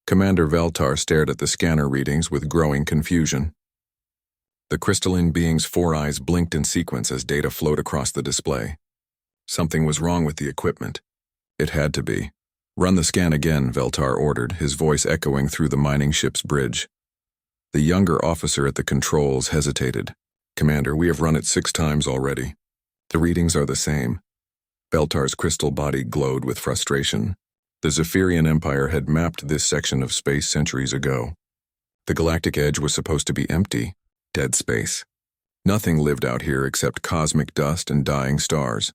Commander Veltar stared at the scanner readings with growing confusion. The crystalline being's 4 eyes blinked in sequence as data flowed across the display. Something was wrong with the equipment. It had to be. "Run the scan again," Veltar ordered, his voice echoing through the mining ship's bridge. The younger officer at the controls hesitated. "Commander, we have run it 6 times already. The readings are the same." Veltar's crystal body glowed with frustration. The Zephyrian Empire had mapped this section of space centuries ago. The galactic edge was supposed to be empty, dead space. Nothing lived out here except cosmic dust and dying stars.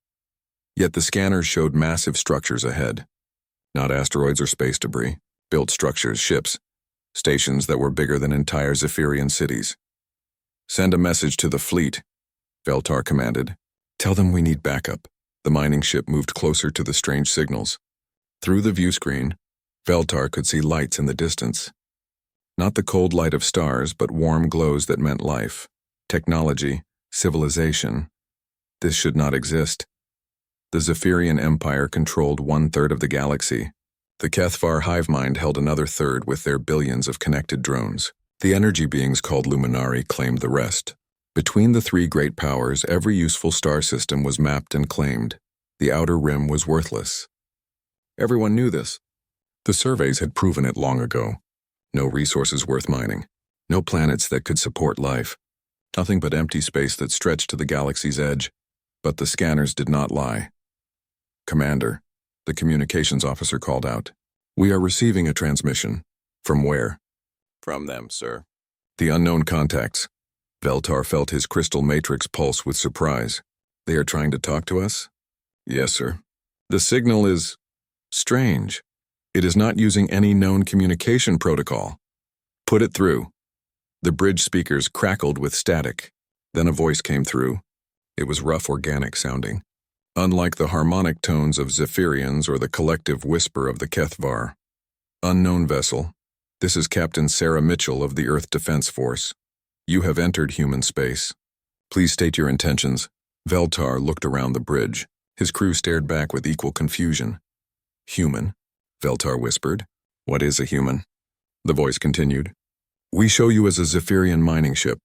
Yet the scanners showed massive structures ahead. Not asteroids or space debris, built structures, ships, stations that were bigger than entire Zephyrian cities. "Send a message to the fleet," Veltar commanded. "Tell them we need backup." The mining ship moved closer to the strange signals. Through the view screen, Veltar could see lights in the distance. Not the cold light of stars, but warm glows that meant life, technology, civilization. This should not exist. The Zephyrian Empire controlled 1/3 of the galaxy. The Kethvar hive mind held another 1/3 with their billions of connected drones. The energy beings called Luminari claimed the rest. Between the 3 great powers, every useful star system was mapped and claimed. The outer rim was worthless. Everyone knew this. The surveys had proven it long ago. No resources worth mining. No planets that could support life. Nothing but empty space that stretched to the galaxy's edge. But the scanners did not lie. "Commander," the communications officer called out. "We are receiving a transmission." "From where?" "From them, sir." "The unknown contacts." Veltar felt his crystal matrix pulse with surprise. "They are trying to talk to us?" "Yes, sir." "The signal is strange. It is not using any known communication protocol." "Put it through." The bridge speakers crackled with static. Then a voice came through. It was rough, organic sounding, unlike the harmonic tones of Zephyrians or the collective whisper of the Kethvar. "Unknown vessel. This is Captain Sarah Mitchell of the Earth Defense Force. You have entered human space. Please state your intentions." Veltar looked around the bridge. His crew stared back with equal confusion. "Human?" Veltar whispered. "What is a human?" The voice continued. "We show you as a Zephyrian mining ship.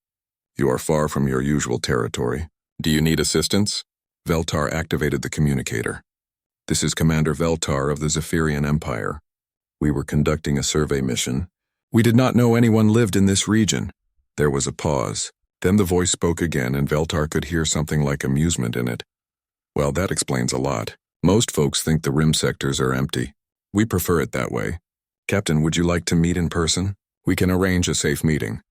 You are far from your usual territory. Do you need assistance?" Veltar activated the communicator. "This is Commander Veltar of the Zephyrian Empire. We were conducting a survey mission. We did not know anyone lived in this region." There was a pause. Then the voice spoke again, and Veltar could hear something like amusement in it. "Well, that explains a lot. Most folks think the rim sectors are empty. We prefer it that way. Captain, would you like to meet in person? We can arrange a safe meeting."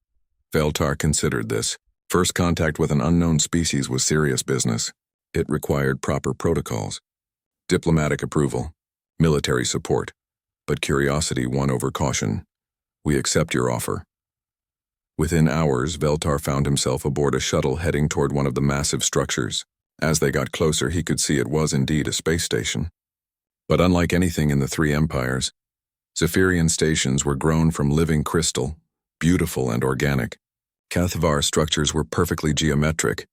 Veltar considered this. First contact with an unknown species was serious business. It required proper protocols, diplomatic approval, military support. But curiosity won over caution. "We accept your offer." Within hours, Veltar found himself aboard a shuttle heading toward one of the massive structures. As they got closer, he could see it was indeed a space station. But unlike anything in the 3 empires, Zephyrian stations were grown from living crystal, beautiful and organic. Kethvar structures were perfectly geometric,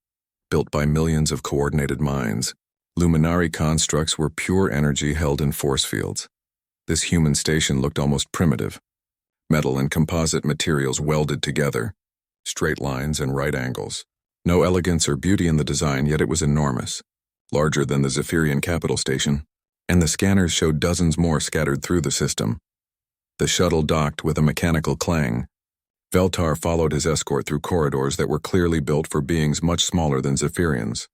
built by millions of coordinated minds. Luminari constructs were pure energy held in force fields. This human station looked almost primitive. Metal and composite materials welded together, straight lines and right angles. No elegance or beauty in the design, yet it was enormous, larger than the Zephyrian capital station, and the scanners showed dozens more scattered through the system. The shuttle docked with a mechanical clang. Veltar followed his escort through corridors that were clearly built for beings much smaller than Zephyrians.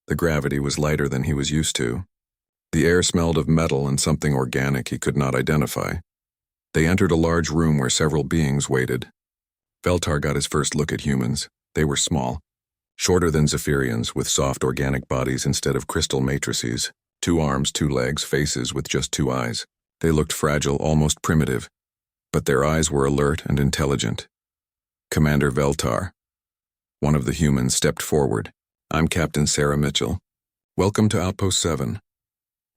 The gravity was lighter than he was used to. The air smelled of metal and something organic he could not identify. They entered a large room where several beings waited. Veltar got his first look at humans. They were small, shorter than Zephyrians, with soft organic bodies instead of crystal matrices. 2 arms, 2 legs, faces with just 2 eyes. They looked fragile, almost primitive, but their eyes were alert and intelligent. "Commander Veltar." One of the humans stepped forward. "I'm Captain Sarah Mitchell. Welcome to Outpost 7.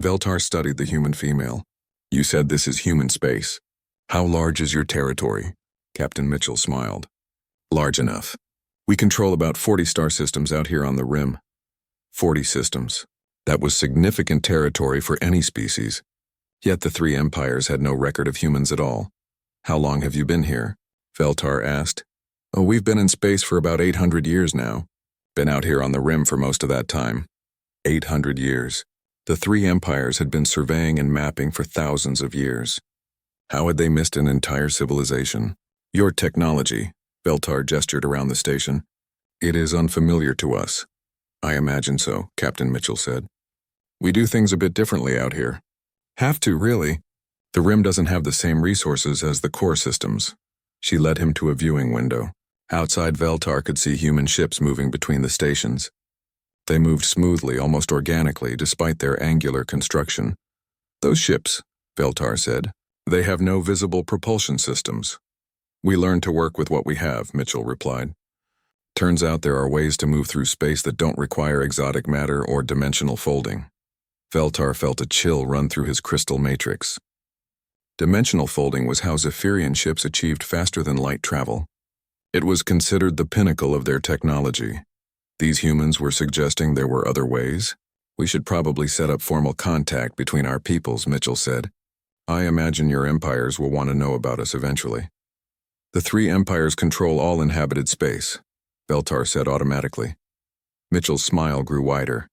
Veltar studied the human female. "You said this is human space. How large is your territory?" Captain Mitchell smiled. "Large enough. We control about 40 star systems out here on the rim." 40 systems. That was significant territory for any species. Yet the 3 empires had no record of humans at all. How long have you been here? Veltar asked. Oh, we've been in space for about 800 years now. Been out here on the rim for most of that time. 800 years. The three empires had been surveying and mapping for thousands of years. How had they missed an entire civilization? Your technology, Veltar gestured around the station. It is unfamiliar to us. I imagine so, Captain Mitchell said. We do things a bit differently out here. Have to, really. The rim doesn't have the same resources as the core systems. She led him to a viewing window. Outside, Veltar could see human ships moving between the stations. They moved smoothly, almost organically, despite their angular construction. Those ships, Veltar said, they have no visible propulsion systems. We learn to work with what we have, Mitchell replied. Turns out there are ways to move through space that don't require exotic matter or dimensional folding. Veltar felt a chill run through his crystal matrix. Dimensional folding was how Zephyrian ships achieved faster-than-light travel. It was considered the pinnacle of their technology. These humans were suggesting there were other ways. We should probably set up formal contact between our peoples, Mitchell said. I imagine your empires will want to know about us eventually. The three empires control all inhabited space, Veltar said automatically. Mitchell's smile grew wider.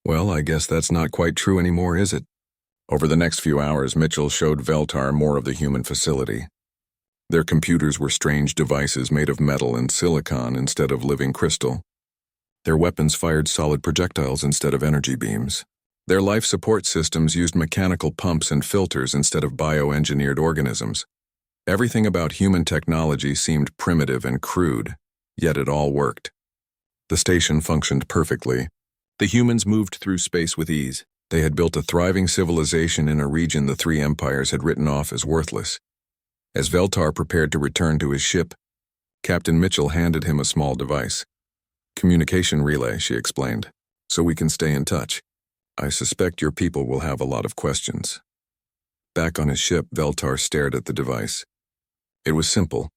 Well, I guess that's not quite true anymore, is it? Over the next few hours, Mitchell showed Veltar more of the human facility. Their computers were strange devices made of metal and silicon instead of living crystal. Their weapons fired solid projectiles instead of energy beams. Their life support systems used mechanical pumps and filters instead of bioengineered organisms. Everything about human technology seemed primitive and crude, yet it all worked. The station functioned perfectly. The humans moved through space with ease. They had built a thriving civilization in a region the three empires had written off as worthless. As Veltar prepared to return to his ship, Captain Mitchell handed him a small device. Communication relay, she explained, so we can stay in touch. I suspect your people will have a lot of questions. Back on his ship, Veltar stared at the device. It was simple,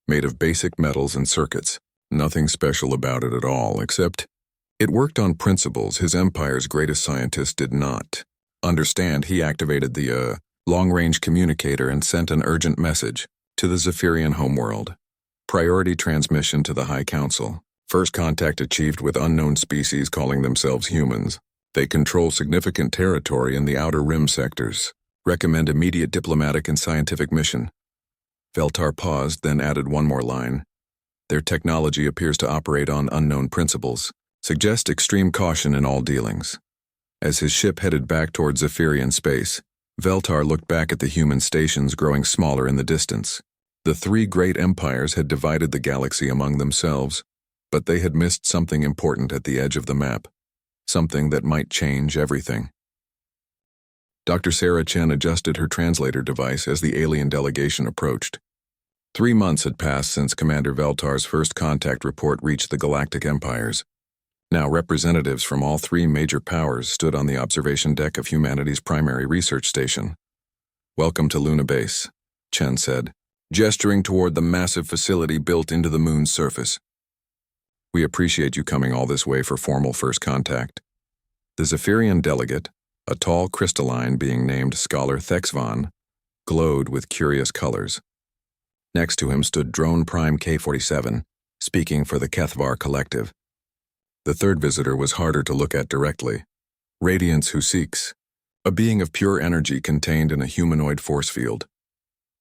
made of basic metals and circuits. Nothing special about it at all, except it worked on principles his empire's greatest scientist did not. Understand, he activated the, long-range communicator and sent an urgent message to the Zephyrian homeworld. Priority transmission to the High Council. First contact achieved with unknown species calling themselves humans. They control significant territory in the outer rim sectors. Recommend immediate diplomatic and scientific mission. Veltar paused, then added one more line. Their technology appears to operate on unknown principles. Suggest extreme caution in all dealings. As his ship headed back towards Zephyrian space, Veltar looked back at the human stations growing smaller in the distance. The three great empires had divided the galaxy among themselves, but they had missed something important at the edge of the map. Something that might change everything. Dr. Sarah Chen adjusted her translator device as the alien delegation approached. 3 months had passed since Commander Veltar's first contact report reached the Galactic Empires. Now representatives from all three major powers stood on the observation deck of humanity's primary research station. Welcome to Luna Base, Chen said, gesturing toward the massive facility built into the moon's surface. We appreciate you coming all this way for formal first contact. The Zephyrian delegate, a tall crystalline being named Scholar Thexvan, glowed with curious colors. Next to him stood Drone Prime K-47, speaking for the Kethvar Collective. The third visitor was harder to look at directly. Radiance Who Seeks, a being of pure energy contained in a humanoid force field.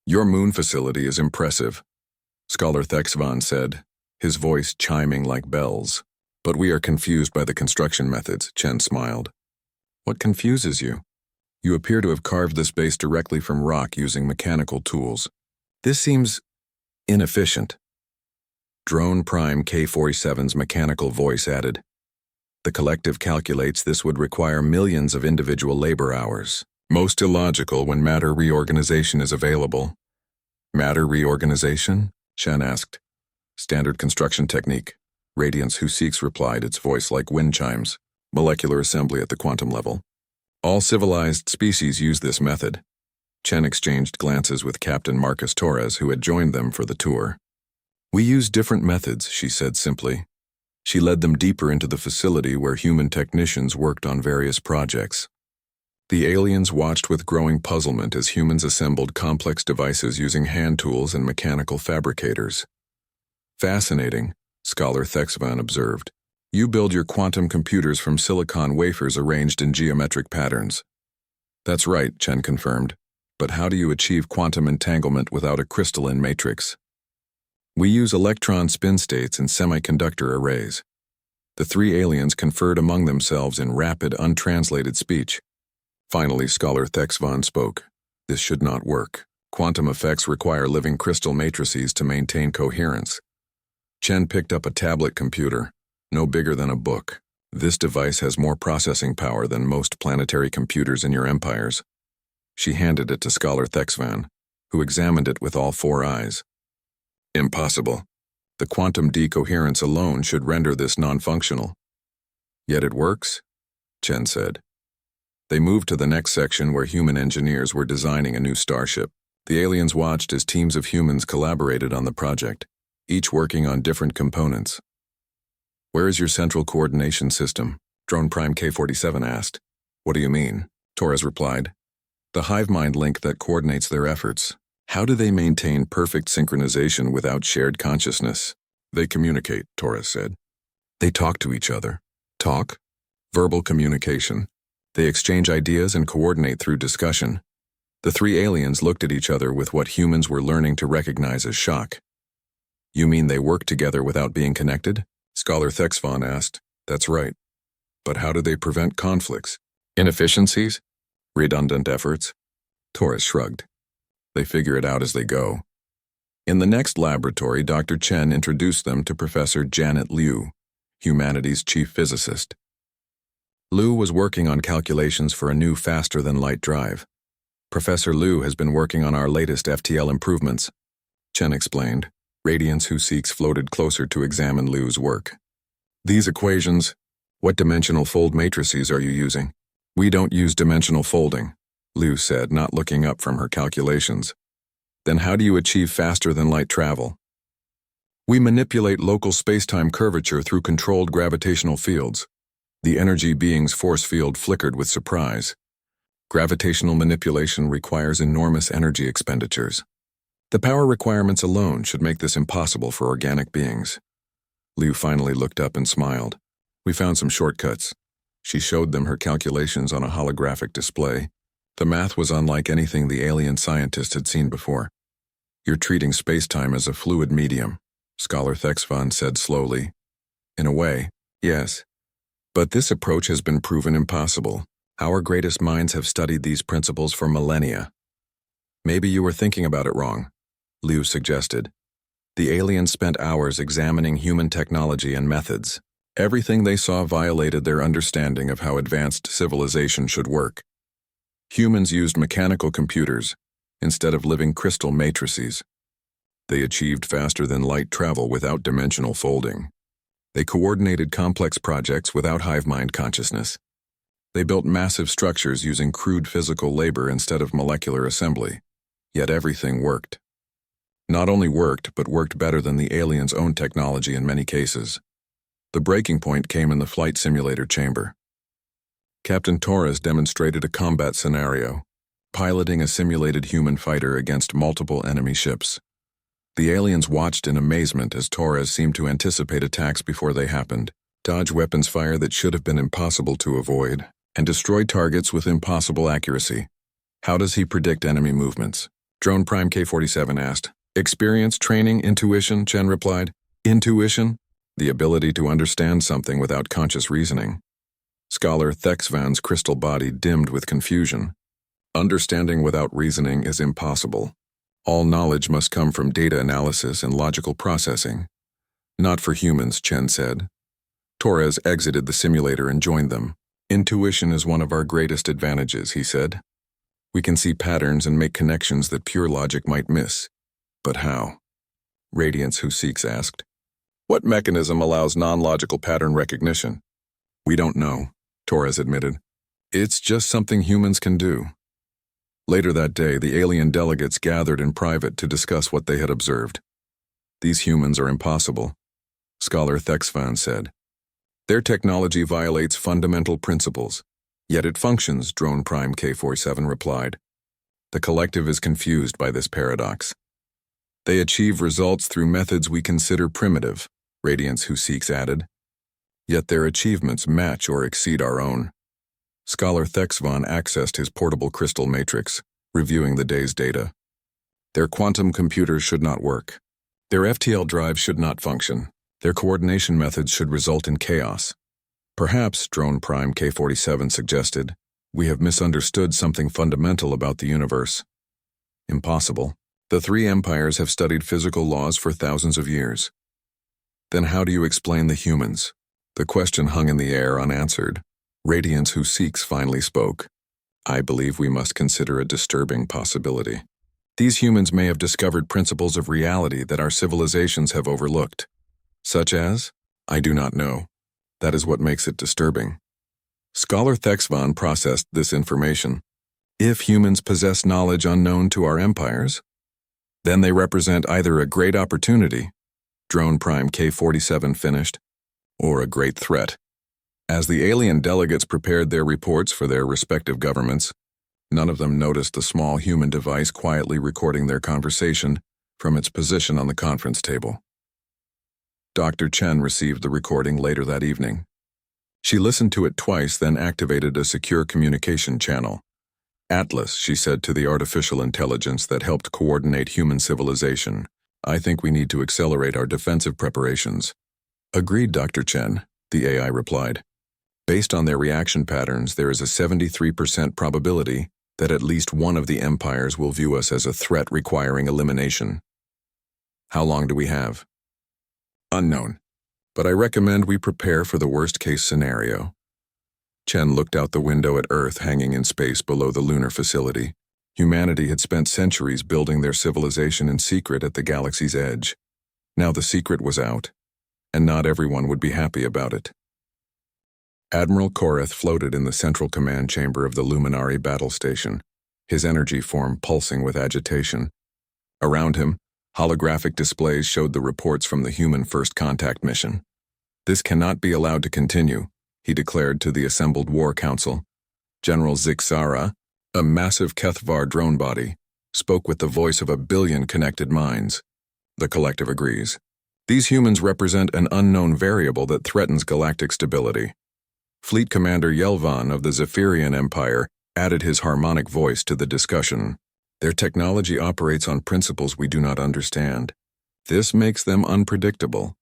Your moon facility is impressive, Scholar Thexvan said, his voice chiming like bells. But we are confused by the construction methods, Chen smiled. What confuses you? You appear to have carved this base directly from rock using mechanical tools. This seems inefficient. Drone Prime K-47's mechanical voice added, The collective calculates this would require millions of individual labor hours. Most illogical when matter reorganization is available. Matter reorganization? Chen asked. Standard construction technique. Radiance Who Seeks replied, its voice like wind chimes. Molecular assembly at the quantum level. All civilized species use this method. Chen exchanged glances with Captain Marcus Torres, who had joined them for the tour. We use different methods, she said simply. She led them deeper into the facility where human technicians worked on various projects. The aliens watched with growing puzzlement as humans assembled complex devices using hand tools and mechanical fabricators. Fascinating, Scholar Thexvan observed. You build your quantum computers from silicon wafers arranged in geometric patterns. That's right, Chen confirmed. But how do you achieve quantum entanglement without a crystalline matrix? We use electron spin states and semiconductor arrays. The three aliens conferred among themselves in rapid, untranslated speech. Finally, Scholar Thexvan spoke. This should not work. Quantum effects require living crystal matrices to maintain coherence. Chen picked up a tablet computer, no bigger than a book. This device has more processing power than most planetary computers in your empires. She handed it to Scholar Thexvan, who examined it with all four eyes. Impossible. The quantum decoherence alone should render this non-functional. Yet it works, Chen said. They moved to the next section where human engineers were designing a new starship. The aliens watched as teams of humans collaborated on the project, each working on different components. Where is your central coordination system? Drone Prime K-47 asked. What do you mean? Torres replied. The hive mind link that coordinates their efforts. How do they maintain perfect synchronization without shared consciousness? They communicate, Torres said. They talk to each other. Talk? Verbal communication. They exchange ideas and coordinate through discussion. The three aliens looked at each other with what humans were learning to recognize as shock. You mean they work together without being connected? Scholar Thexvan asked. That's right. But how do they prevent conflicts? Inefficiencies? Redundant efforts? Torres shrugged. They figure it out as they go. In the next laboratory, Dr. Chen introduced them to Professor Janet Liu, humanities chief physicist. Liu was working on calculations for a new faster-than-light drive. Professor Liu has been working on our latest FTL improvements, Chen explained. Radiance Who Seeks floated closer to examine Liu's work. These equations, what dimensional fold matrices are you using? We don't use dimensional folding, Liu said, not looking up from her calculations. Then how do you achieve faster-than-light travel? We manipulate local space-time curvature through controlled gravitational fields. The energy being's force field flickered with surprise. Gravitational manipulation requires enormous energy expenditures. The power requirements alone should make this impossible for organic beings. Liu finally looked up and smiled. We found some shortcuts. She showed them her calculations on a holographic display. The math was unlike anything the alien scientist had seen before. You're treating space-time as a fluid medium, Scholar Thexvan said slowly. In a way, yes. But this approach has been proven impossible. Our greatest minds have studied these principles for millennia. Maybe you were thinking about it wrong, Liu suggested. The aliens spent hours examining human technology and methods. Everything they saw violated their understanding of how advanced civilization should work. Humans used mechanical computers instead of living crystal matrices. They achieved faster-than-light travel without dimensional folding. They coordinated complex projects without hive mind consciousness. They built massive structures using crude physical labor instead of molecular assembly. Yet everything worked. Not only worked, but worked better than the aliens' own technology in many cases. The breaking point came in the flight simulator chamber. Captain Torres demonstrated a combat scenario, piloting a simulated human fighter against multiple enemy ships. The aliens watched in amazement as Torres seemed to anticipate attacks before they happened, dodge weapons fire that should have been impossible to avoid, and destroy targets with impossible accuracy. How does he predict enemy movements? Drone Prime K-47 asked. Experience, training, intuition, Chen replied. Intuition? The ability to understand something without conscious reasoning. Scholar Thexvan's crystal body dimmed with confusion. Understanding without reasoning is impossible. All knowledge must come from data analysis and logical processing. Not for humans, Chen said. Torres exited the simulator and joined them. Intuition is one of our greatest advantages, he said. We can see patterns and make connections that pure logic might miss. But how? Radiance Who Seeks asked. What mechanism allows non-logical pattern recognition? We don't know, Torres admitted. It's just something humans can do. Later that day, the alien delegates gathered in private to discuss what they had observed. These humans are impossible, Scholar Thexvan said. Their technology violates fundamental principles, Yet it functions, Drone Prime K47 replied. The collective is confused by this paradox. They achieve results through methods we consider primitive, Radiance Who Seeks added. Yet their achievements match or exceed our own. Scholar Thexvon accessed his portable crystal matrix, reviewing the day's data. Their quantum computers should not work. Their FTL drives should not function. Their coordination methods should result in chaos. Perhaps, Drone Prime K47 suggested, we have misunderstood something fundamental about the universe. Impossible. The three empires have studied physical laws for thousands of years. Then how do you explain the humans? The question hung in the air unanswered. Radiance Who Seeks finally spoke. I believe we must consider a disturbing possibility. These humans may have discovered principles of reality that our civilizations have overlooked. Such as? I do not know. That is what makes it disturbing. Scholar Thexvon processed this information. If humans possess knowledge unknown to our empires, then they represent either a great opportunity, Drone Prime K47 finished, or a great threat. As the alien delegates prepared their reports for their respective governments, none of them noticed the small human device quietly recording their conversation from its position on the conference table. Dr. Chen received the recording later that evening. She listened to it twice, then activated a secure communication channel. Atlas, she said to the artificial intelligence that helped coordinate human civilization, I think we need to accelerate our defensive preparations. Agreed, Dr. Chen, the AI replied. Based on their reaction patterns, there is a 73% probability that at least one of the empires will view us as a threat requiring elimination. How long do we have? Unknown, but I recommend we prepare for the worst-case scenario. Chen looked out the window at Earth hanging in space below the lunar facility. Humanity had spent centuries building their civilization in secret at the galaxy's edge. Now the secret was out, and not everyone would be happy about it. Admiral Korath floated in the central command chamber of the Luminari battle station, his energy form pulsing with agitation. Around him, holographic displays showed the reports from the human first contact mission. This cannot be allowed to continue, he declared to the assembled War Council. General Zixara, a massive Kethvar drone body, spoke with the voice of a billion connected minds. The collective agrees. These humans represent an unknown variable that threatens galactic stability. Fleet Commander Yelvan of the Zephyrian Empire added his harmonic voice to the discussion. Their technology operates on principles we do not understand. This makes them unpredictable.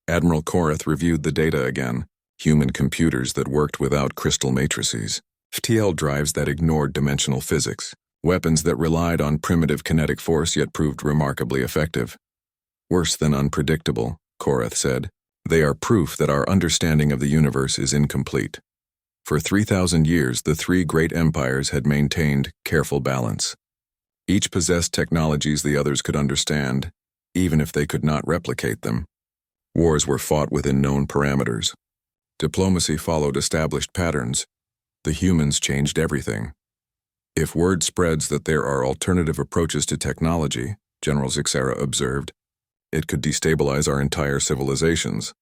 Admiral Korath reviewed the data again. Human computers that worked without crystal matrices. FTL drives that ignored dimensional physics. Weapons that relied on primitive kinetic force yet proved remarkably effective. Worse than unpredictable, Korath said. They are proof that our understanding of the universe is incomplete. For 3,000 years, the three great empires had maintained careful balance. Each possessed technologies the others could understand, even if they could not replicate them. Wars were fought within known parameters. Diplomacy followed established patterns. The humans changed everything. If word spreads that there are alternative approaches to technology, General Zixara observed, it could destabilize our entire civilizations.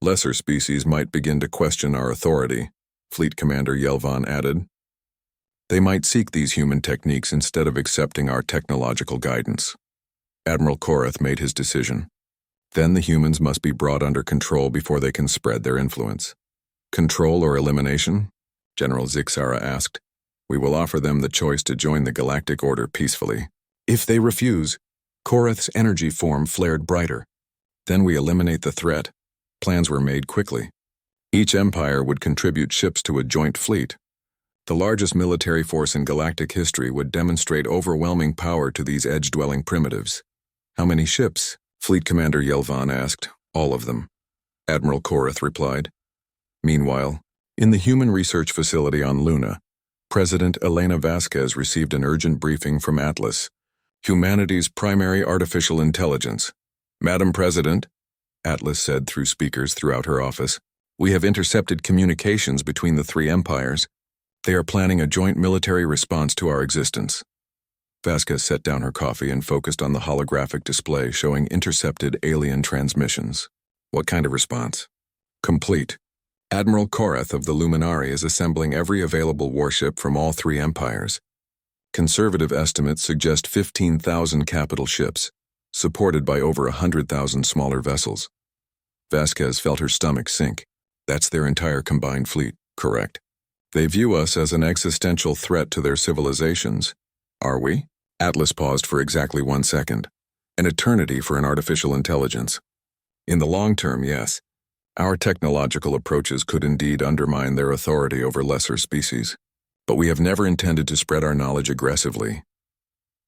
Lesser species might begin to question our authority, Fleet Commander Yelvan added. They might seek these human techniques instead of accepting our technological guidance. Admiral Korath made his decision. Then the humans must be brought under control before they can spread their influence. Control or elimination? General Zixara asked. We will offer them the choice to join the Galactic Order peacefully. If they refuse, Korath's energy form flared brighter. Then we eliminate the threat. Plans were made quickly. Each empire would contribute ships to a joint fleet. The largest military force in galactic history would demonstrate overwhelming power to these edge-dwelling primitives. How many ships? Fleet Commander Yelvan asked. All of them. Admiral Korath replied. Meanwhile, in the human research facility on Luna, President Elena Vasquez received an urgent briefing from Atlas, humanity's primary artificial intelligence. Madam President, Atlas said through speakers throughout her office, we have intercepted communications between the three empires. They are planning a joint military response to our existence. Vasquez set down her coffee and focused on the holographic display showing intercepted alien transmissions. What kind of response? Complete. Admiral Korath of the Luminari is assembling every available warship from all three empires. Conservative estimates suggest 15,000 capital ships, supported by over 100,000 smaller vessels. Vasquez felt her stomach sink. That's their entire combined fleet, correct? They view us as an existential threat to their civilizations. Are we? Atlas paused for exactly 1 second. An eternity for an artificial intelligence. In the long term, yes. Our technological approaches could indeed undermine their authority over lesser species. But we have never intended to spread our knowledge aggressively.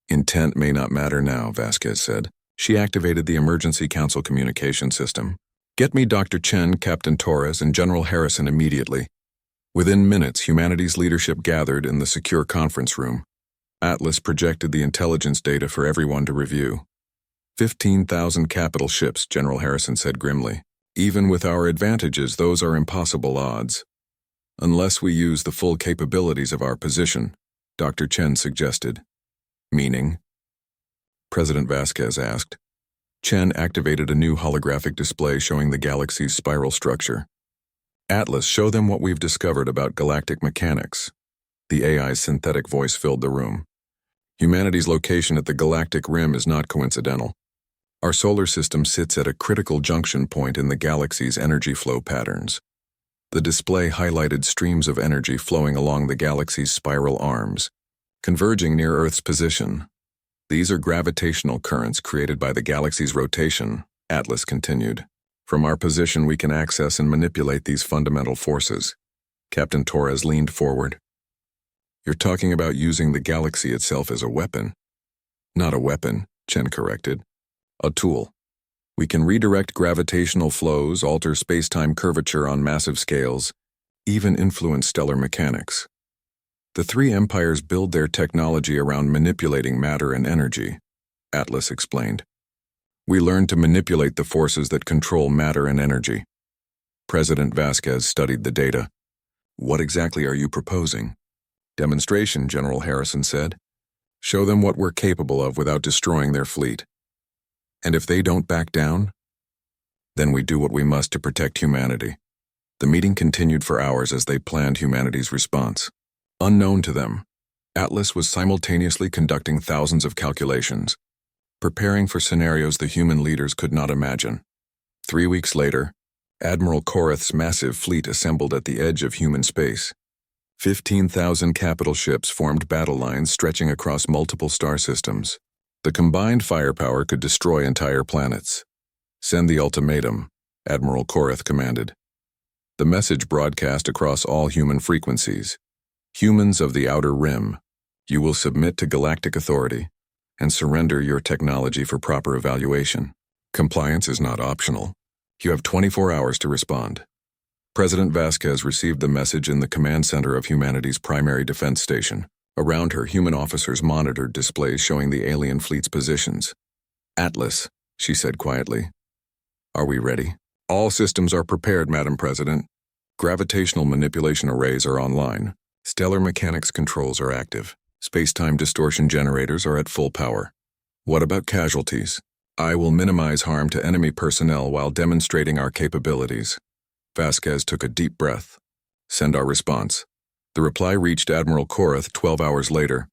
Intent may not matter now, Vasquez said. She activated the Emergency Council communication system. Get me Dr. Chen, Captain Torres, and General Harrison immediately. Within minutes, humanity's leadership gathered in the secure conference room. Atlas projected the intelligence data for everyone to review. 15,000 capital ships, General Harrison said grimly. Even with our advantages, those are impossible odds. Unless we use the full capabilities of our position, Dr. Chen suggested. Meaning? President Vasquez asked. Chen activated a new holographic display showing the galaxy's spiral structure. Atlas, show them what we've discovered about galactic mechanics. The AI's synthetic voice filled the room. Humanity's location at the galactic rim is not coincidental. Our solar system sits at a critical junction point in the galaxy's energy flow patterns. The display highlighted streams of energy flowing along the galaxy's spiral arms, converging near Earth's position. These are gravitational currents created by the galaxy's rotation, Atlas continued. From our position, we can access and manipulate these fundamental forces. Captain Torres leaned forward. You're talking about using the galaxy itself as a weapon. Not a weapon, Chen corrected. A tool. We can redirect gravitational flows, alter space-time curvature on massive scales, even influence stellar mechanics. The three empires build their technology around manipulating matter and energy, Atlas explained. We learned to manipulate the forces that control matter and energy. President Vasquez studied the data. What exactly are you proposing? Demonstration, General Harrison said. Show them what we're capable of without destroying their fleet. And if they don't back down, then we do what we must to protect humanity. The meeting continued for hours as they planned humanity's response. Unknown to them, Atlas was simultaneously conducting thousands of calculations, preparing for scenarios the human leaders could not imagine. 3 weeks later, Admiral Korath's massive fleet assembled at the edge of human space. 15,000 capital ships formed battle lines stretching across multiple star systems. The combined firepower could destroy entire planets. Send the ultimatum, Admiral Korath commanded. The message broadcast across all human frequencies. Humans of the Outer Rim, you will submit to galactic authority and surrender your technology for proper evaluation. Compliance is not optional. You have 24 hours to respond. President Vasquez received the message in the command center of humanity's primary defense station. Around her, human officers monitored displays showing the alien fleet's positions. Atlas, she said quietly. Are we ready? All systems are prepared, Madam President. Gravitational manipulation arrays are online. Stellar mechanics controls are active. Space-time distortion generators are at full power. What about casualties? I will minimize harm to enemy personnel while demonstrating our capabilities. Vasquez took a deep breath. Send our response. The reply reached Admiral Korath 12 hours later.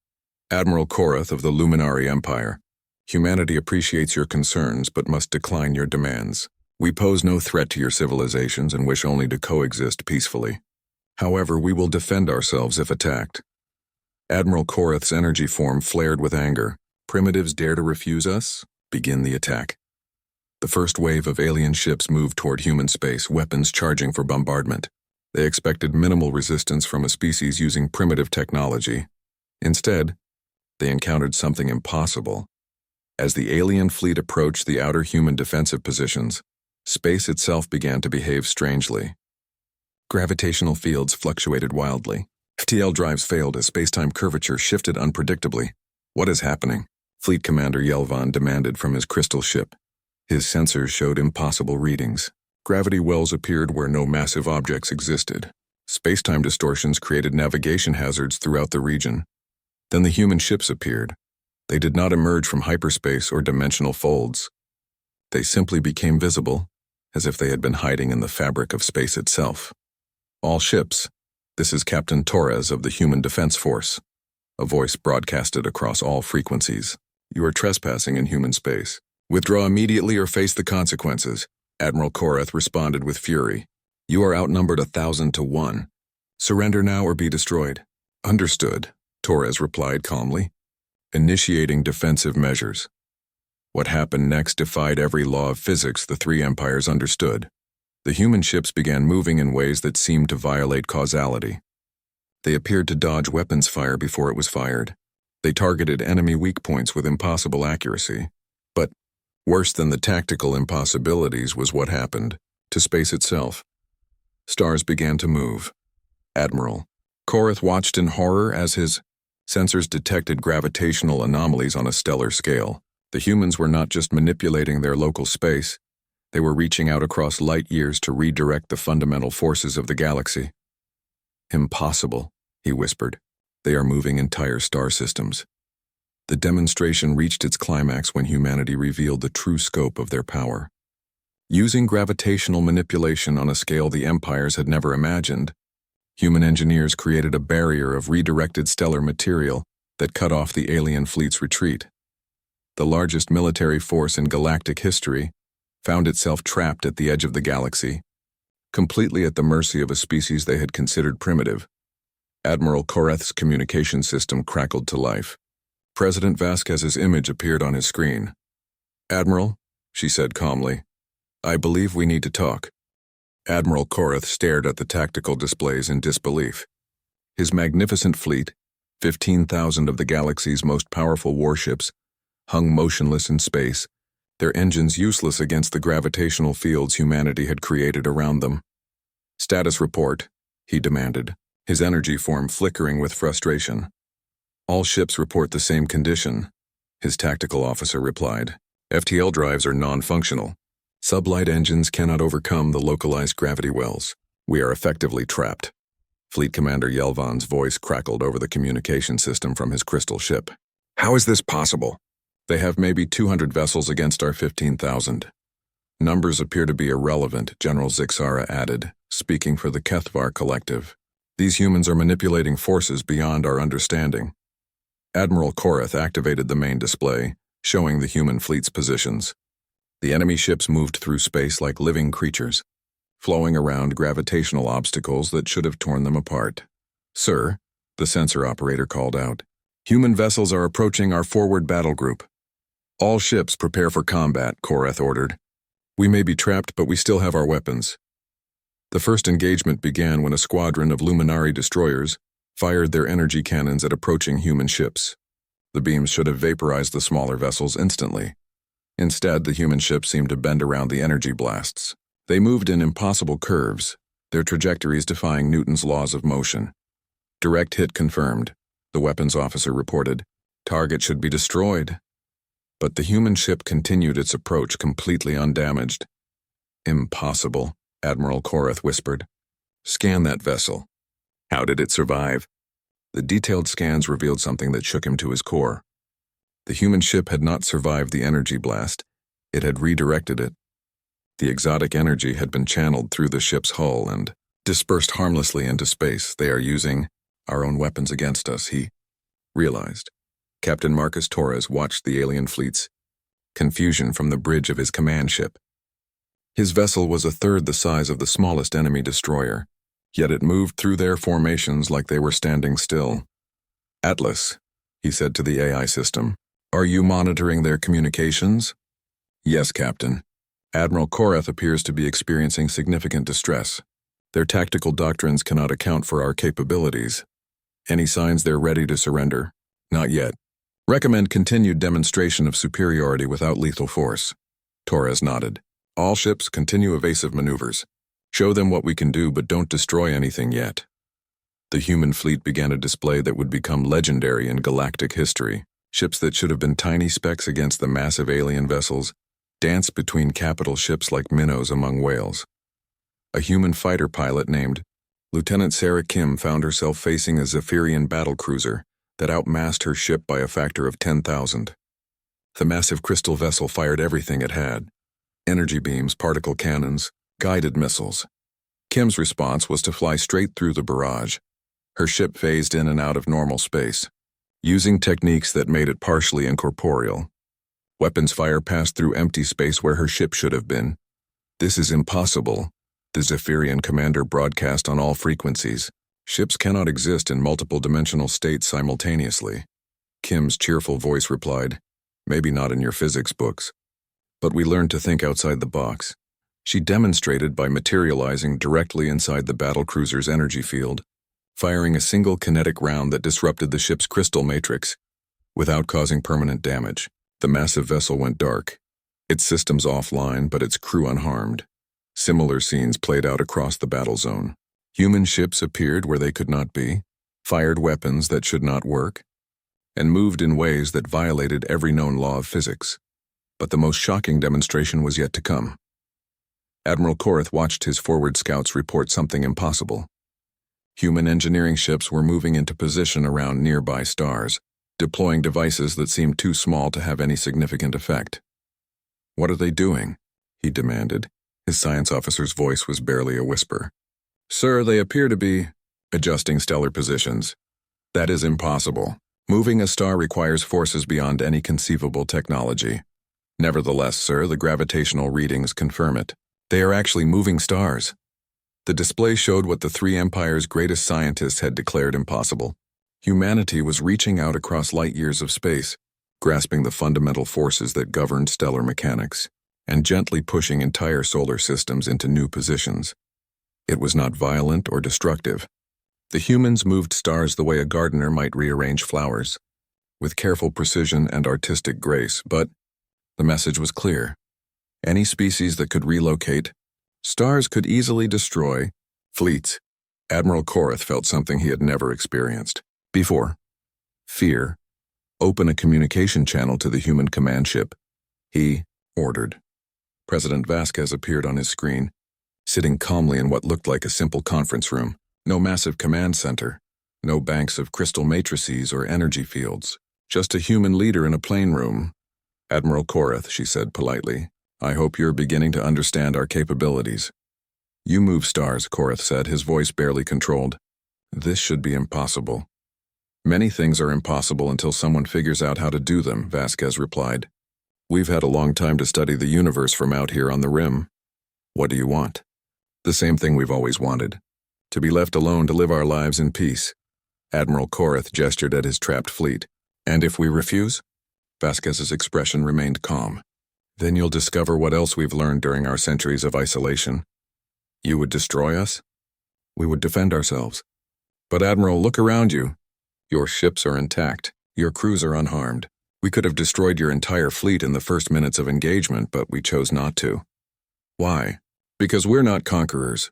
Admiral Korath of the Luminari Empire. Humanity appreciates your concerns but must decline your demands. We pose no threat to your civilizations and wish only to coexist peacefully. However, we will defend ourselves if attacked. Admiral Korath's energy form flared with anger. Primitives dare to refuse us? Begin the attack. The first wave of alien ships moved toward human space, weapons charging for bombardment. They expected minimal resistance from a species using primitive technology. Instead, they encountered something impossible. As the alien fleet approached the outer human defensive positions, space itself began to behave strangely. Gravitational fields fluctuated wildly. FTL drives failed as space-time curvature shifted unpredictably. What is happening? Fleet Commander Yelvan demanded from his crystal ship. His sensors showed impossible readings. Gravity wells appeared where no massive objects existed. Space-time distortions created navigation hazards throughout the region. Then the human ships appeared. They did not emerge from hyperspace or dimensional folds. They simply became visible, as if they had been hiding in the fabric of space itself. All ships, this is Captain Torres of the Human Defense Force. A voice broadcasted across all frequencies. You are trespassing in human space. Withdraw immediately or face the consequences. Admiral Korath responded with fury. You are outnumbered 1,000 to 1. Surrender now or be destroyed. Understood, Torres replied calmly. Initiating defensive measures. What happened next defied every law of physics the three empires understood. The human ships began moving in ways that seemed to violate causality. They appeared to dodge weapons fire before it was fired. They targeted enemy weak points with impossible accuracy. But worse than the tactical impossibilities was what happened to space itself. Stars began to move. Admiral Korath watched in horror as his sensors detected gravitational anomalies on a stellar scale. The humans were not just manipulating their local space, they were reaching out across light years to redirect the fundamental forces of the galaxy. Impossible, he whispered. They are moving entire star systems. The demonstration reached its climax when humanity revealed the true scope of their power. Using gravitational manipulation on a scale the empires had never imagined, human engineers created a barrier of redirected stellar material that cut off the alien fleet's retreat. The largest military force in galactic history found itself trapped at the edge of the galaxy, completely at the mercy of a species they had considered primitive. Admiral Korath's communication system crackled to life. President Vasquez's image appeared on his screen. Admiral, she said calmly, I believe we need to talk. Admiral Korath stared at the tactical displays in disbelief. His magnificent fleet, 15,000 of the galaxy's most powerful warships, hung motionless in space, their engines useless against the gravitational fields humanity had created around them. Status report, he demanded, his energy form flickering with frustration. All ships report the same condition, his tactical officer replied. FTL drives are non-functional. Sublight engines cannot overcome the localized gravity wells. We are effectively trapped. Fleet Commander Yelvan's voice crackled over the communication system from his crystal ship. How is this possible? They have maybe 200 vessels against our 15,000. Numbers appear to be irrelevant, General Zixara added, speaking for the Kethvar Collective. These humans are manipulating forces beyond our understanding. Admiral Korath activated the main display, showing the human fleet's positions. The enemy ships moved through space like living creatures, flowing around gravitational obstacles that should have torn them apart. Sir, the sensor operator called out, human vessels are approaching our forward battle group. All ships prepare for combat, Korath ordered. We may be trapped, but we still have our weapons. The first engagement began when a squadron of Luminari destroyers fired their energy cannons at approaching human ships. The beams should have vaporized the smaller vessels instantly. Instead, the human ships seemed to bend around the energy blasts. They moved in impossible curves, their trajectories defying Newton's laws of motion. Direct hit confirmed, the weapons officer reported. Target should be destroyed. But the human ship continued its approach completely undamaged. Impossible, Admiral Korath whispered. Scan that vessel. How did it survive? The detailed scans revealed something that shook him to his core. The human ship had not survived the energy blast. It had redirected it. The exotic energy had been channeled through the ship's hull and dispersed harmlessly into space. They are using our own weapons against us, he realized. Captain Marcus Torres watched the alien fleet's confusion from the bridge of his command ship. His vessel was a third the size of the smallest enemy destroyer, yet it moved through their formations like they were standing still. Atlas, he said to the AI system, are you monitoring their communications? Yes, Captain. Admiral Korath appears to be experiencing significant distress. Their tactical doctrines cannot account for our capabilities. Any signs they're ready to surrender? Not yet. Recommend continued demonstration of superiority without lethal force. Torres nodded. All ships continue evasive maneuvers. Show them what we can do, but don't destroy anything yet. The human fleet began a display that would become legendary in galactic history. Ships that should have been tiny specks against the massive alien vessels danced between capital ships like minnows among whales. A human fighter pilot named Lieutenant Sarah Kim found herself facing a Zephyrian battlecruiser that outmassed her ship by a factor of 10,000. The massive crystal vessel fired everything it had: energy beams, particle cannons, guided missiles. Kim's response was to fly straight through the barrage. Her ship phased in and out of normal space, using techniques that made it partially incorporeal. Weapons fire passed through empty space where her ship should have been. "This is impossible," the Zephyrian commander broadcast on all frequencies. "Ships cannot exist in multiple dimensional states simultaneously." Kim's cheerful voice replied, "Maybe not in your physics books, but we learned to think outside the box." She demonstrated by materializing directly inside the battlecruiser's energy field, firing a single kinetic round that disrupted the ship's crystal matrix. Without causing permanent damage, the massive vessel went dark, its systems offline but its crew unharmed. Similar scenes played out across the battle zone. Human ships appeared where they could not be, fired weapons that should not work, and moved in ways that violated every known law of physics. But the most shocking demonstration was yet to come. Admiral Korath watched his forward scouts report something impossible. Human engineering ships were moving into position around nearby stars, deploying devices that seemed too small to have any significant effect. "What are they doing?" he demanded. His science officer's voice was barely a whisper. "Sir, they appear to be adjusting stellar positions. That is impossible. Moving a star requires forces beyond any conceivable technology. Nevertheless, sir, the gravitational readings confirm it. They are actually moving stars." The display showed what the three empires' greatest scientists had declared impossible. Humanity was reaching out across light years of space, grasping the fundamental forces that governed stellar mechanics, and gently pushing entire solar systems into new positions. It was not violent or destructive. The humans moved stars the way a gardener might rearrange flowers, with careful precision and artistic grace, but the message was clear. Any species that could relocate, stars could easily destroy fleets. Admiral Korath felt something he had never experienced before. Fear. "Open a communication channel to the human command ship," he ordered. President Vasquez appeared on his screen, sitting calmly in what looked like a simple conference room. No massive command center, no banks of crystal matrices or energy fields, just a human leader in a plain room. "Admiral Korath," she said politely, "I hope you're beginning to understand our capabilities." "You move stars," Korath said, his voice barely controlled. "This should be impossible." "Many things are impossible until someone figures out how to do them," Vasquez replied. "We've had a long time to study the universe from out here on the rim." "What do you want?" "The same thing we've always wanted. To be left alone to live our lives in peace." Admiral Korath gestured at his trapped fleet. "And if we refuse?" Vasquez's expression remained calm. "Then you'll discover what else we've learned during our centuries of isolation." "You would destroy us?" "We would defend ourselves." "But Admiral, look around you. Your ships are intact. Your crews are unharmed. We could have destroyed your entire fleet in the first minutes of engagement, but we chose not to." "Why?" "Because we're not conquerors.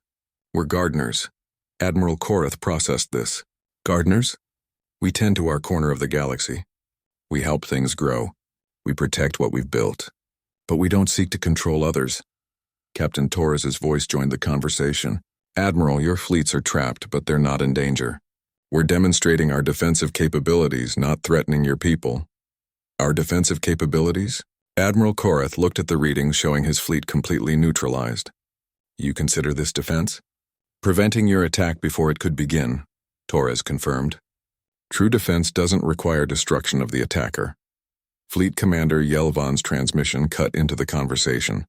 We're gardeners." Admiral Korath processed this. "Gardeners? We tend to our corner of the galaxy. We help things grow. We protect what we've built. But we don't seek to control others." Captain Torres's voice joined the conversation. "Admiral, your fleets are trapped, but they're not in danger. We're demonstrating our defensive capabilities, not threatening your people." "Our defensive capabilities?" Admiral Korath looked at the readings showing his fleet completely neutralized. "You consider this defense?" "Preventing your attack before it could begin," Torres confirmed. "True defense doesn't require destruction of the attacker." Fleet Commander Yelvan's transmission cut into the conversation.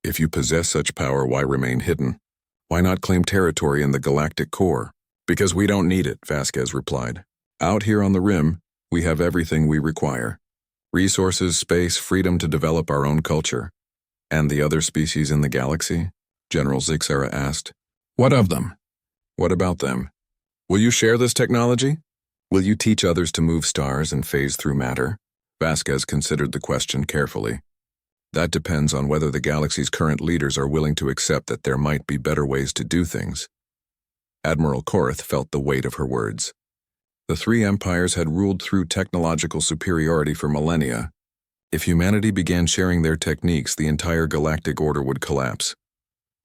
"If you possess such power, why remain hidden? Why not claim territory in the galactic core?" "Because we don't need it," Vasquez replied. "Out here on the rim, we have everything we require. Resources, space, freedom to develop our own culture." "And the other species in the galaxy?" General Zixera asked. "What of them?" "What about them? Will you share this technology? Will you teach others to move stars and phase through matter?" Vasquez considered the question carefully. "That depends on whether the galaxy's current leaders are willing to accept that there might be better ways to do things." Admiral Korath felt the weight of her words. The three empires had ruled through technological superiority for millennia. If humanity began sharing their techniques, the entire galactic order would collapse.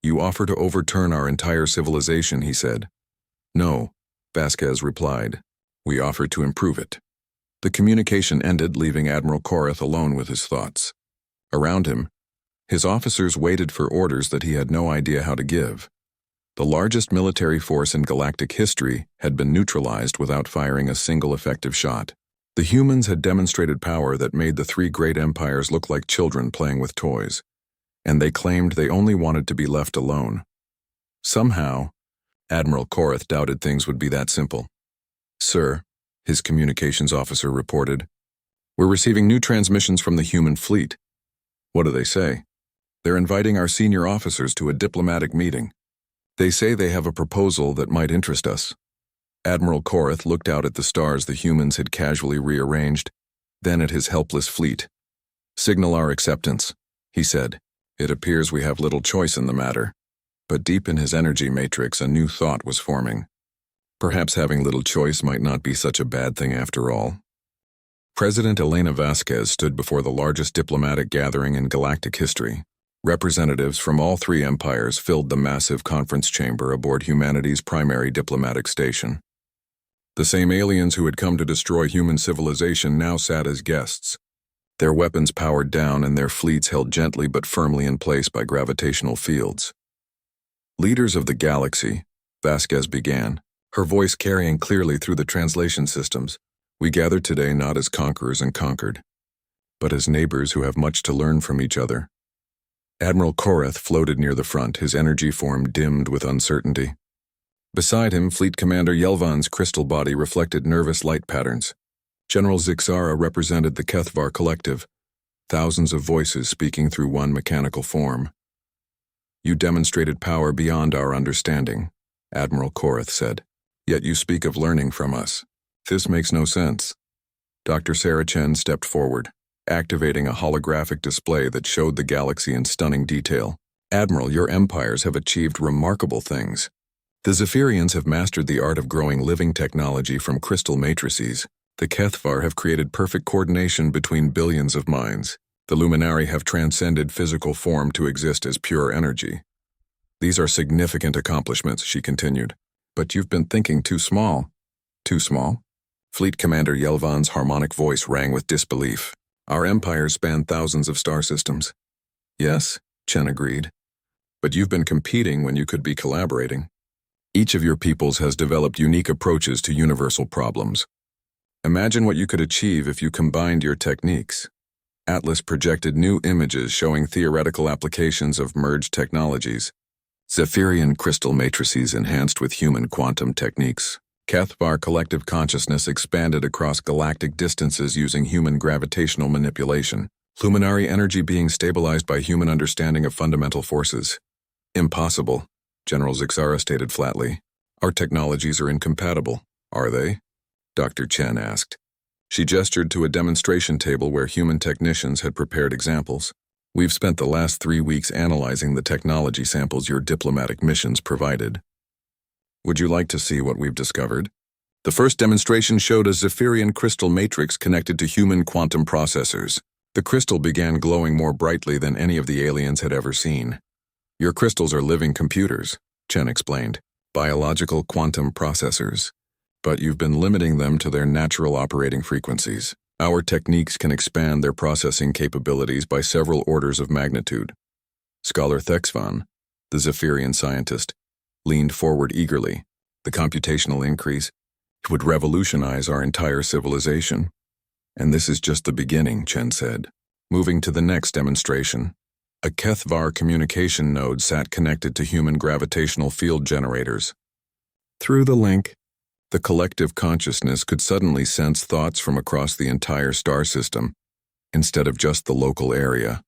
"You offer to overturn our entire civilization," he said. "No," Vasquez replied. "We offer to improve it." The communication ended, leaving Admiral Korath alone with his thoughts. Around him, his officers waited for orders that he had no idea how to give. The largest military force in galactic history had been neutralized without firing a single effective shot. The humans had demonstrated power that made the three great empires look like children playing with toys, and they claimed they only wanted to be left alone. Somehow, Admiral Korath doubted things would be that simple. "Sir," his communications officer reported, "we're receiving new transmissions from the human fleet." "What do they say?" "They're inviting our senior officers to a diplomatic meeting. They say they have a proposal that might interest us." Admiral Korath looked out at the stars the humans had casually rearranged, then at his helpless fleet. "Signal our acceptance," he said. "It appears we have little choice in the matter." But deep in his energy matrix, a new thought was forming. Perhaps having little choice might not be such a bad thing after all. President Elena Vasquez stood before the largest diplomatic gathering in galactic history. Representatives from all three empires filled the massive conference chamber aboard humanity's primary diplomatic station. The same aliens who had come to destroy human civilization now sat as guests, their weapons powered down and their fleets held gently but firmly in place by gravitational fields. "Leaders of the galaxy," Vasquez began, her voice carrying clearly through the translation systems, "we gather today not as conquerors and conquered, but as neighbors who have much to learn from each other." Admiral Korath floated near the front, his energy form dimmed with uncertainty. Beside him, Fleet Commander Yelvan's crystal body reflected nervous light patterns. General Zixara represented the Kethvar collective, thousands of voices speaking through one mechanical form. "You demonstrated power beyond our understanding," Admiral Korath said. "Yet you speak of learning from us. This makes no sense." Dr. Sarah Chen stepped forward, activating a holographic display that showed the galaxy in stunning detail. "Admiral, your empires have achieved remarkable things. The Zephyrians have mastered the art of growing living technology from crystal matrices. The Kethvar have created perfect coordination between billions of minds. The Luminari have transcended physical form to exist as pure energy. These are significant accomplishments," she continued. "But you've been thinking too small." "Too small?" Fleet Commander Yelvan's harmonic voice rang with disbelief. "Our empires span thousands of star systems." "Yes," Chen agreed. "But you've been competing when you could be collaborating. Each of your peoples has developed unique approaches to universal problems. Imagine what you could achieve if you combined your techniques." Atlas projected new images showing theoretical applications of merged technologies. Zephyrian crystal matrices enhanced with human quantum techniques. Kethvar collective consciousness expanded across galactic distances using human gravitational manipulation. Luminary energy being stabilized by human understanding of fundamental forces. "Impossible," General Zixara stated flatly. "Our technologies are incompatible." "Are they?" Dr. Chen asked. She gestured to a demonstration table where human technicians had prepared examples. "We've spent the last 3 weeks analyzing the technology samples your diplomatic missions provided. Would you like to see what we've discovered?" The first demonstration showed a Zephyrian crystal matrix connected to human quantum processors. The crystal began glowing more brightly than any of the aliens had ever seen. "Your crystals are living computers," Chen explained. "Biological quantum processors. But you've been limiting them to their natural operating frequencies. Our techniques can expand their processing capabilities by several orders of magnitude." Scholar Thexvan, the Zephyrian scientist, leaned forward eagerly. "The computational increase would revolutionize our entire civilization." "And this is just the beginning," Chen said. Moving to the next demonstration, a Kethvar communication node sat connected to human gravitational field generators. Through the link, the collective consciousness could suddenly sense thoughts from across the entire star system, instead of just the local area.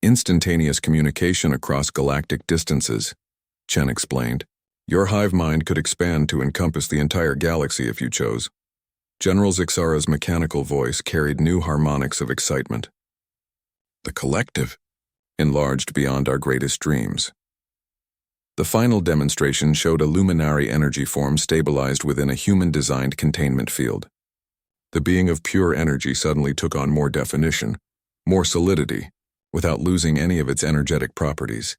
Instantaneous communication across galactic distances, Chen explained. Your hive mind could expand to encompass the entire galaxy if you chose. General Zixara's mechanical voice carried new harmonics of excitement. The collective, enlarged beyond our greatest dreams. The final demonstration showed a luminary energy form stabilized within a human-designed containment field. The being of pure energy suddenly took on more definition, more solidity, without losing any of its energetic properties.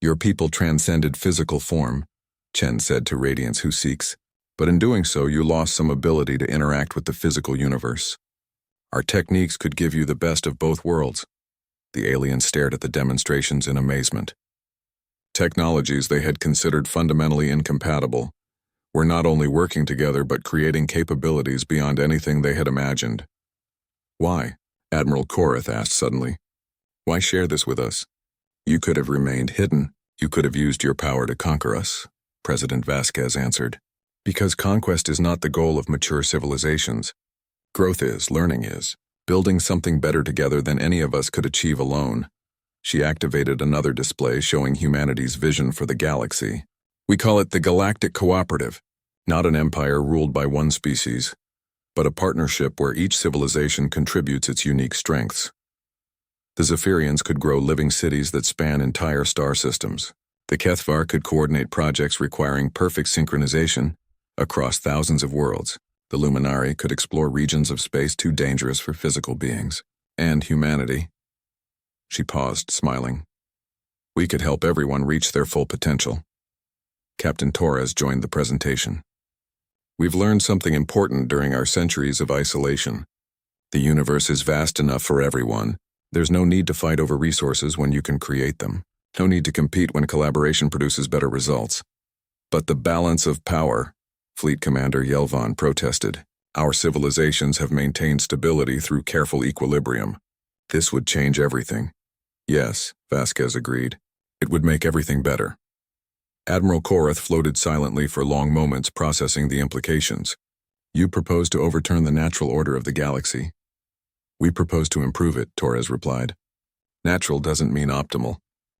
Your people transcended physical form, Chen said to Radiance Who Seeks, but in doing so you lost some ability to interact with the physical universe. Our techniques could give you the best of both worlds. The alien stared at the demonstrations in amazement. Technologies they had considered fundamentally incompatible were not only working together but creating capabilities beyond anything they had imagined. Why? Admiral Korath asked suddenly. Why share this with us? You could have remained hidden. You could have used your power to conquer us, President Vasquez answered. Because conquest is not the goal of mature civilizations. Growth is, learning is, building something better together than any of us could achieve alone. She activated another display showing humanity's vision for the galaxy. We call it the Galactic Cooperative, not an empire ruled by one species, but a partnership where each civilization contributes its unique strengths. The Zephyrians could grow living cities that span entire star systems. The Kethvar could coordinate projects requiring perfect synchronization across thousands of worlds. The Luminari could explore regions of space too dangerous for physical beings. And humanity. She paused, smiling. We could help everyone reach their full potential. Captain Torres joined the presentation. We've learned something important during our centuries of isolation. The universe is vast enough for everyone. There's no need to fight over resources when you can create them. No need to compete when collaboration produces better results. But the balance of power, Fleet Commander Yelvan protested. Our civilizations have maintained stability through careful equilibrium. This would change everything. Yes, Vasquez agreed. It would make everything better. Admiral Korath floated silently for long moments, processing the implications. You propose to overturn the natural order of the galaxy. We propose to improve it, Torres replied. Natural doesn't mean optimal.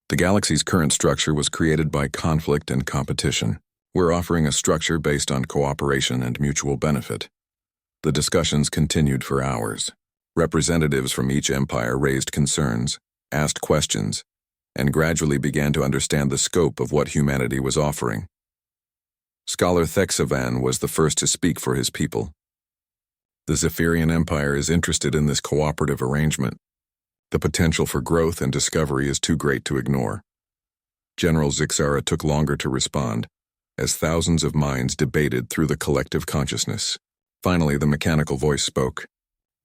The galaxy's current structure was created by conflict and competition. We're offering a structure based on cooperation and mutual benefit. The discussions continued for hours. Representatives from each empire raised concerns, asked questions, and gradually began to understand the scope of what humanity was offering. Scholar Thexavan was the first to speak for his people. The Zephyrian Empire is interested in this cooperative arrangement. The potential for growth and discovery is too great to ignore. General Zixara took longer to respond, as thousands of minds debated through the collective consciousness. Finally, the mechanical voice spoke.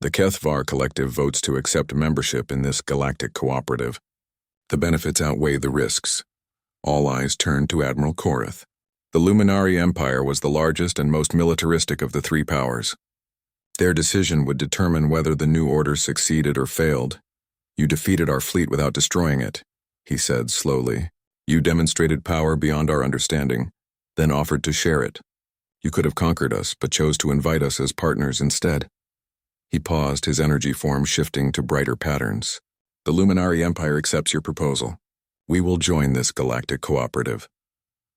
The Kethvar Collective votes to accept membership in this galactic cooperative. The benefits outweigh the risks. All eyes turned to Admiral Korath. The Luminari Empire was the largest and most militaristic of the three powers. Their decision would determine whether the new order succeeded or failed. You defeated our fleet without destroying it, he said slowly. You demonstrated power beyond our understanding, then offered to share it. You could have conquered us, but chose to invite us as partners instead. He paused, his energy form shifting to brighter patterns. The Luminari Empire accepts your proposal. We will join this galactic cooperative.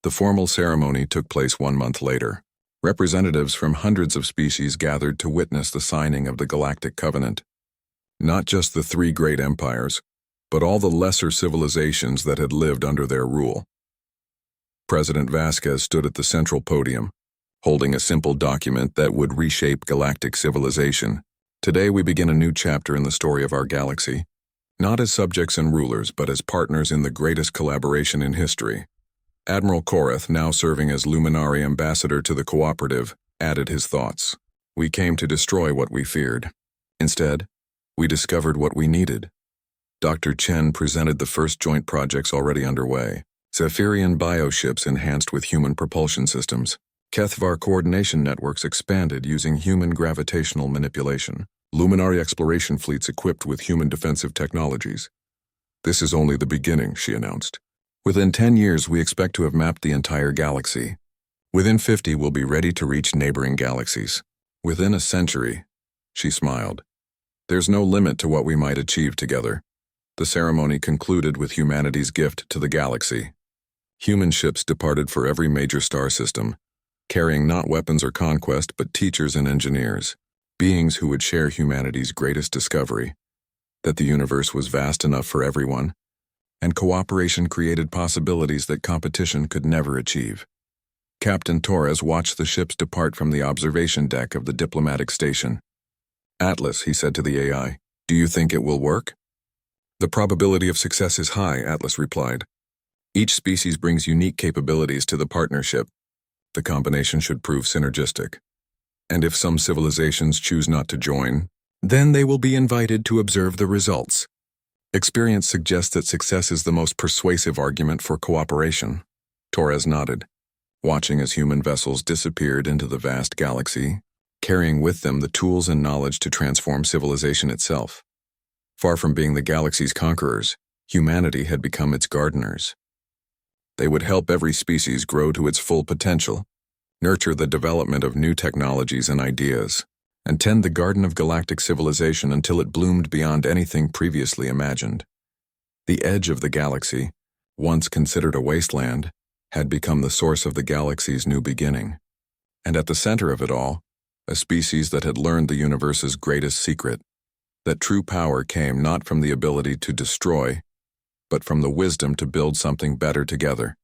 The formal ceremony took place 1 month later. Representatives from hundreds of species gathered to witness the signing of the Galactic Covenant. Not just the three great empires, but all the lesser civilizations that had lived under their rule. President Vasquez stood at the central podium, holding a simple document that would reshape galactic civilization. Today we begin a new chapter in the story of our galaxy, not as subjects and rulers, but as partners in the greatest collaboration in history. Admiral Korath, now serving as Luminari ambassador to the cooperative, added his thoughts. We came to destroy what we feared. Instead, we discovered what we needed. Dr. Chen presented the first joint projects already underway. Zephyrian bioships enhanced with human propulsion systems. Kethvar coordination networks expanded using human gravitational manipulation. Luminari exploration fleets equipped with human defensive technologies. This is only the beginning, she announced. Within 10 years, we expect to have mapped the entire galaxy. Within 50, we'll be ready to reach neighboring galaxies. Within a century, she smiled. There's no limit to what we might achieve together. The ceremony concluded with humanity's gift to the galaxy. Human ships departed for every major star system, carrying not weapons or conquest, but teachers and engineers, beings who would share humanity's greatest discovery, that the universe was vast enough for everyone, and cooperation created possibilities that competition could never achieve. Captain Torres watched the ships depart from the observation deck of the diplomatic station. Atlas, he said to the AI, do you think it will work? The probability of success is high, Atlas replied. Each species brings unique capabilities to the partnership. The combination should prove synergistic. And if some civilizations choose not to join, then they will be invited to observe the results. Experience suggests that success is the most persuasive argument for cooperation. Torres nodded, watching as human vessels disappeared into the vast galaxy, carrying with them the tools and knowledge to transform civilization itself. Far from being the galaxy's conquerors, humanity had become its gardeners. They would help every species grow to its full potential, nurture the development of new technologies and ideas, and tend the garden of galactic civilization until it bloomed beyond anything previously imagined. The edge of the galaxy, once considered a wasteland, had become the source of the galaxy's new beginning. And at the center of it all, a species that had learned the universe's greatest secret, that true power came not from the ability to destroy, but from the wisdom to build something better together.